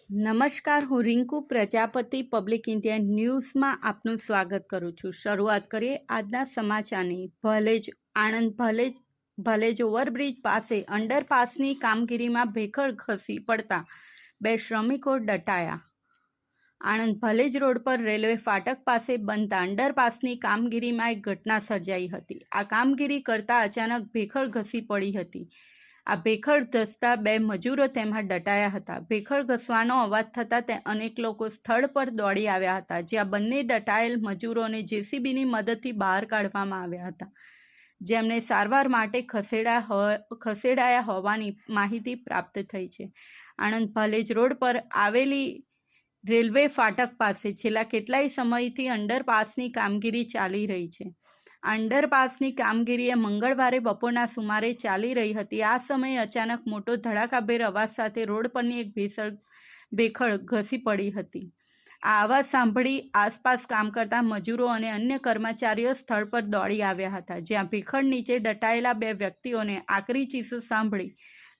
નમસ્કાર, હું Rinku Prajapati public Indian ન્યૂઝમાં આપનું સ્વાગત કરું છું। શરૂઆત કરીએ આજના સમાચારની। ભલેજ ઓવરબ્રિજ પાસે અંડરપાસની કામગીરીમાં ભેખડ ખસી પડતા 2 શ્રમિકો દટાયા। આણંદ ભલેજ રોડ પર રેલવે ફાટક પાસે બનતા અંડરપાસની કામગીરીમાં એક ઘટના સર્જાઈ હતી। આ કામગીરી કરતા અચાનક ભેખડ ઘસી પડી હતી। આ ભેખડ ધસતા 2 મજૂરો તેમાં દટાયા હતા। ભેખડ ઘસવાનો અવાજ થતાં અનેક લોકો સ્થળ પર દોડી આવ્યા હતા, જ્યાં બંને દટાયેલ મજૂરોને જેસીબીની મદદથી બહાર કાઢવામાં આવ્યા હતા, જેમને સારવાર માટે ખસેડાયા હોવાની માહિતી પ્રાપ્ત થઈ છે। આણંદ ભલેજ રોડ પર આવેલી રેલવે ફાટક પાસે છેલ્લા કેટલાય સમયથી અંડરપાસની કામગીરી ચાલી રહી છે। અંડરપાસની કામગીરી મંગળવારે બપોરના સુમારે ચાલી રહી હતી। આ સમયે અચાનક મોટો ધડાકાભેર અવાજ સાથે રોડ પરની એક ભેખડ ઘસી પડી હતી। આ અવાજ સાંભળી આસપાસ કામ કરતા મજૂરો અને અન્ય કર્મચારીઓ સ્થળ પર દોડી આવ્યા હતા, જ્યાં ભેખડ નીચે દટાયેલા 2 વ્યક્તિઓને આકરી ચીસો સાંભળી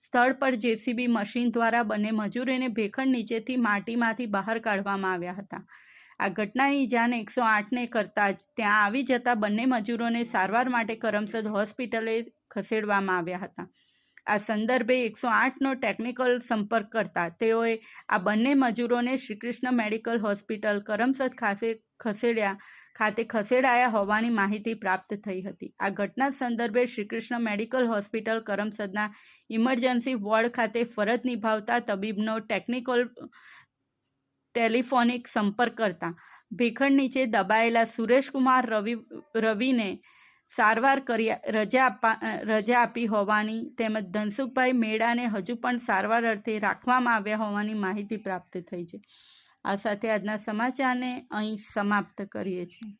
સ્થળ પર જેસીબી મશીન દ્વારા બંને મજૂરોને ભેખડ નીચેથી માટીમાંથી બહાર કાઢવામાં આવ્યા હતા। આ ઘટનાની જાણ 108ને કરતાં જ ત્યાં આવી જતા બંને મજૂરોને સારવાર માટે કરમસદ હોસ્પિટલે ખસેડવામાં આવ્યા હતા। આ સંદર્ભે 108નો ટેકનિકલ સંપર્ક કરતા તેઓએ આ બંને મજૂરોને શ્રીકૃષ્ણ મેડિકલ હોસ્પિટલ કરમસદ ખાતે ખસેડાયા હોવાની માહિતી પ્રાપ્ત થઈ હતી। આ ઘટના સંદર્ભે શ્રીકૃષ્ણ મેડિકલ હોસ્પિટલ કરમસદના ઇમરજન્સી વોર્ડ ખાતે ફરજ નિભાવતા તબીબનો ટેલિફોનિક સંપર્ક કરતા ભેખડ નીચે દબાયેલા સુરેશકુમાર રવિને સારવાર રજા આપી હોવાની તેમજ ધનસુખભાઈ મેડાને હજુ પણ સારવાર અર્થે રાખવામાં આવ્યા હોવાની માહિતી પ્રાપ્ત થઈ છે। આ સાથે આજના સમાચારને અહીં સમાપ્ત કરીએ છીએ।